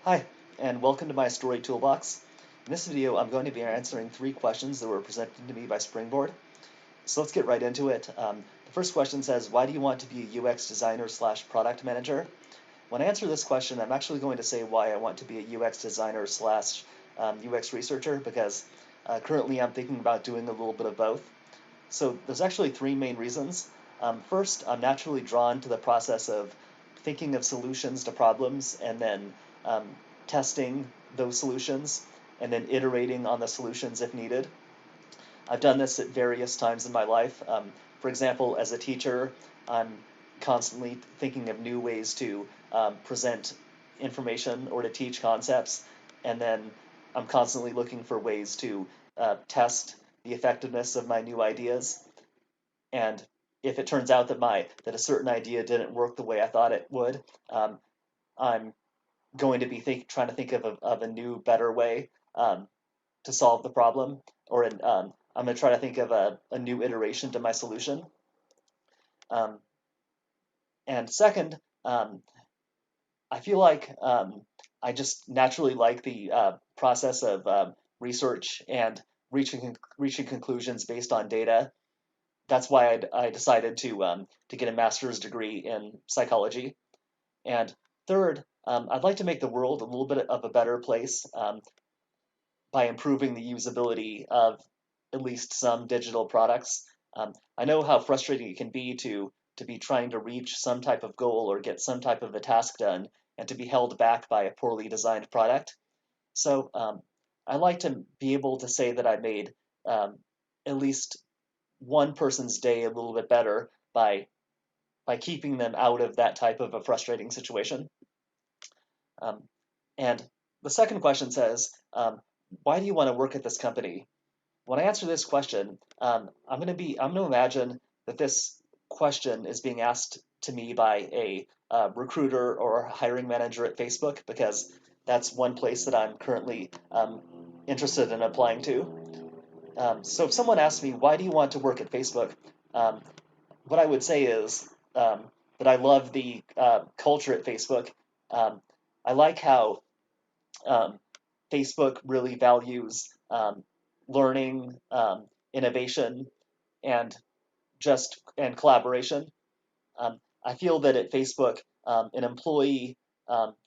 Hi, and welcome to my story toolbox. In this video, I'm going to be answering three questions that were presented to me by Springboard. So let's get right into it. The first question says, why do you want to be a UX designer slash product manager? When I answer this question, I'm actually going to say why I want to be a UX designer slash UX researcher, because currently I'm thinking about doing a little bit of both. So there's actually three main reasons. First, I'm naturally drawn to the process of thinking of solutions to problems and then um, testing those solutions and then iterating on the solutions if needed. I've done this at various times in my life. For example, as a teacher, I'm constantly thinking of new ways to present information or to teach concepts, and then I'm constantly looking for ways to test the effectiveness of my new ideas. And if it turns out that a certain idea didn't work the way I thought it would, um, I'm going to be trying to think of a new, better way to solve the problem, or I'm going to try to think of a new iteration to my solution. Um, and second, I feel like I just naturally like the process of research and reaching conclusions based on data. That's why I decided to get a master's degree in psychology. And third, I'd like to make the world a little bit of a better place by improving the usability of at least some digital products. I know how frustrating it can be to be trying to reach some type of goal or get some type of a task done and to be held back by a poorly designed product. So I like to be able to say that I made um, at least one person's day a little bit better by keeping them out of that type of a frustrating situation. Um, and the second question says, why do you want to work at this company? When I answer this question, I'm going to imagine that this question is being asked to me by a recruiter or hiring manager at Facebook, because that's one place that I'm currently interested in applying to. So if someone asks me, why do you want to work at Facebook? Um, what I would say is that I love the culture at Facebook. Um, I like how um, Facebook really values learning, innovation, and collaboration. I feel that at Facebook, an employee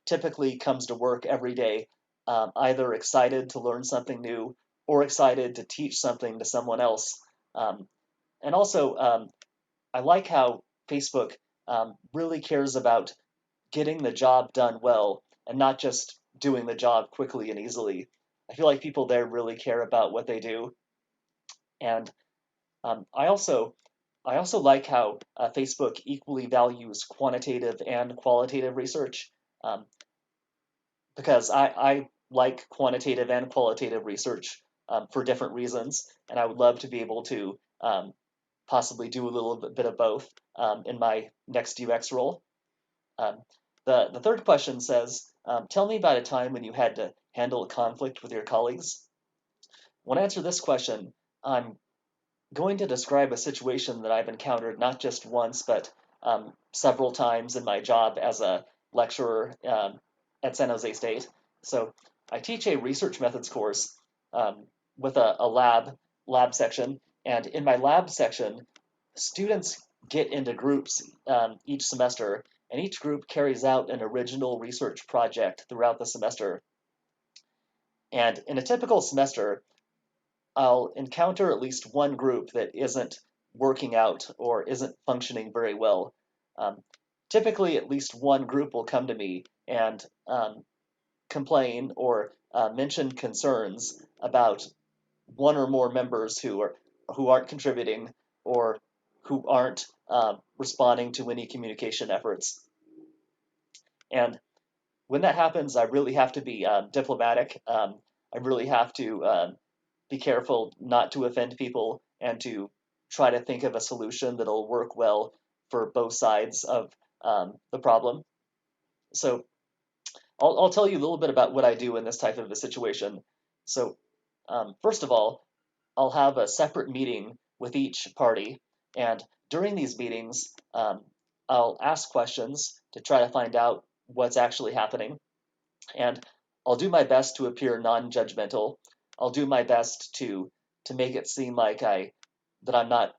typically comes to work every day either excited to learn something new or excited to teach something to someone else. Um, and also, I like how Facebook really cares about getting the job done well and not just doing the job quickly and easily. I feel like people there really care about what they do. And I also like how Facebook equally values quantitative and qualitative research, um, because I like quantitative and qualitative research for different reasons, and I would love to be able to possibly do a little bit of both in my next UX role. Um, the third question says, tell me about a time when you had to handle a conflict with your colleagues. When I answer this question, I'm going to describe a situation that I've encountered not just once, but several times in my job as a lecturer at San Jose State. So I teach a research methods course with a lab section, and in my lab section, students get into groups each semester, and each group carries out an original research project throughout the semester. And in a typical semester, I'll encounter at least one group that isn't working out or isn't functioning very well. Um, Typically, at least one group will come to me and complain or mention concerns about one or more members who aren't contributing or who aren't responding to any communication efforts. And when that happens, I really have to be diplomatic. I really have to be careful not to offend people and to try to think of a solution that'll work well for both sides of the problem. So I'll tell you a little bit about what I do in this type of a situation. So first of all, I'll have a separate meeting with each party, and during these meetings, I'll ask questions to try to find out what's actually happening. And I'll do my best to appear non-judgmental. I'll do my best to make it seem like that I'm not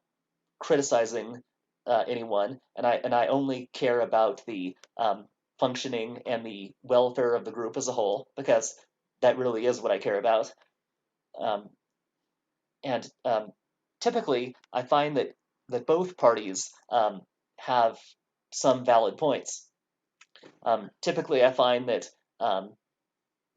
criticizing anyone, and I only care about the functioning and the welfare of the group as a whole, because that really is what I care about. Um, and typically, I find that both parties have some valid points. Typically, I find um,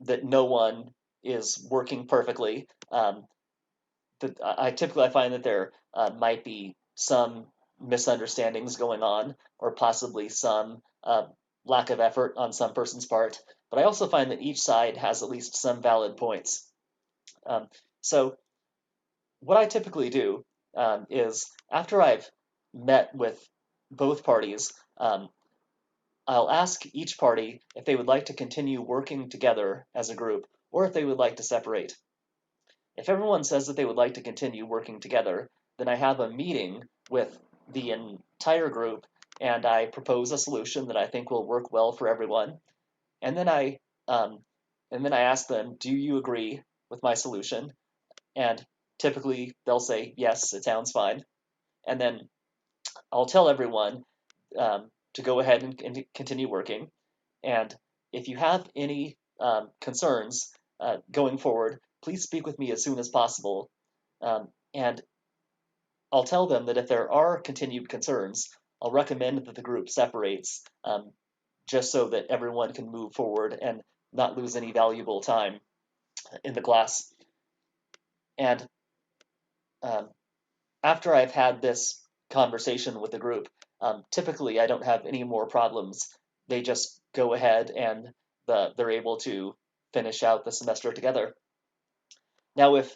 that no one is working perfectly. That I typically I find that there might be some misunderstandings going on, or possibly some lack of effort on some person's part. But I also find that each side has at least some valid points. Um, so what I typically do is after I've met with both parties, I'll ask each party if they would like to continue working together as a group or if they would like to separate. If everyone says that they would like to continue working together, then I have a meeting with the entire group and I propose a solution that I think will work well for everyone. And then um, I ask them, "Do you agree with my solution?" And typically they'll say, "Yes, it sounds fine." And then I'll tell everyone to go ahead and continue working. And if you have any concerns going forward, please speak with me as soon as possible. And I'll tell them that if there are continued concerns, I'll recommend that the group separates, just so that everyone can move forward and not lose any valuable time in the class. And um, after I've had this conversation with the group, typically I don't have any more problems. They just go ahead and they're able to finish out the semester together. Now, if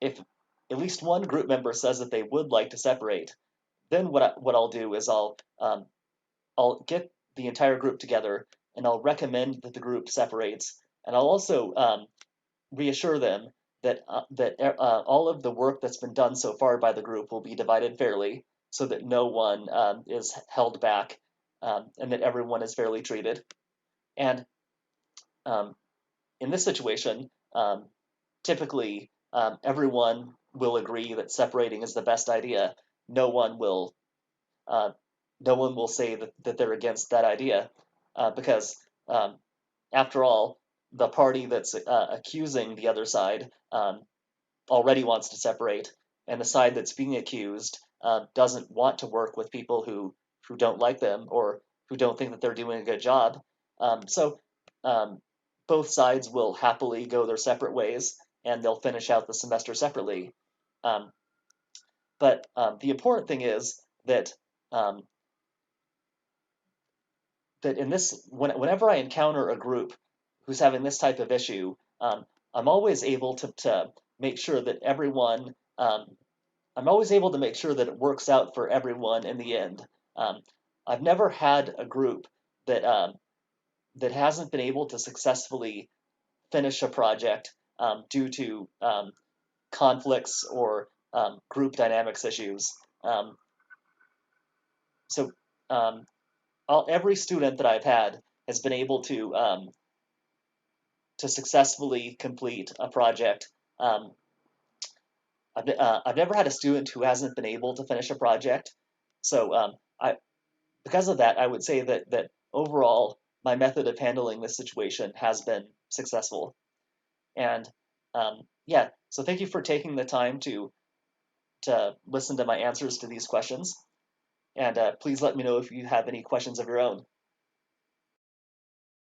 at least one group member says that they would like to separate, then what I'll do is I'll get the entire group together and I'll recommend that the group separates, and I'll also reassure them that all of the work that's been done so far by the group will be divided fairly, so that no one is held back, and that everyone is fairly treated. And um, in this situation, typically everyone will agree that separating is the best idea. No one will uh, no one will say that they're against that idea, because um, after all, the party that's accusing the other side already wants to separate, and the side that's being accused doesn't want to work with people who don't like them or who don't think that they're doing a good job. So um, both sides will happily go their separate ways, and they'll finish out the semester separately. Um, but the important thing is um, that whenever I encounter a group who's having this type of issue, I'm always able to make sure that everyone I'm always able to make sure that it works out for everyone in the end. Um, I've never had a group that that hasn't been able to successfully finish a project due to conflicts or group dynamics issues. Um, so um, every student that I've had has been able to successfully complete a project. Um, I've never had a student who hasn't been able to finish a project. So I because of that, I would say that overall my method of handling this situation has been successful. And yeah, so thank you for taking the time to listen to my answers to these questions. And please let me know if you have any questions of your own.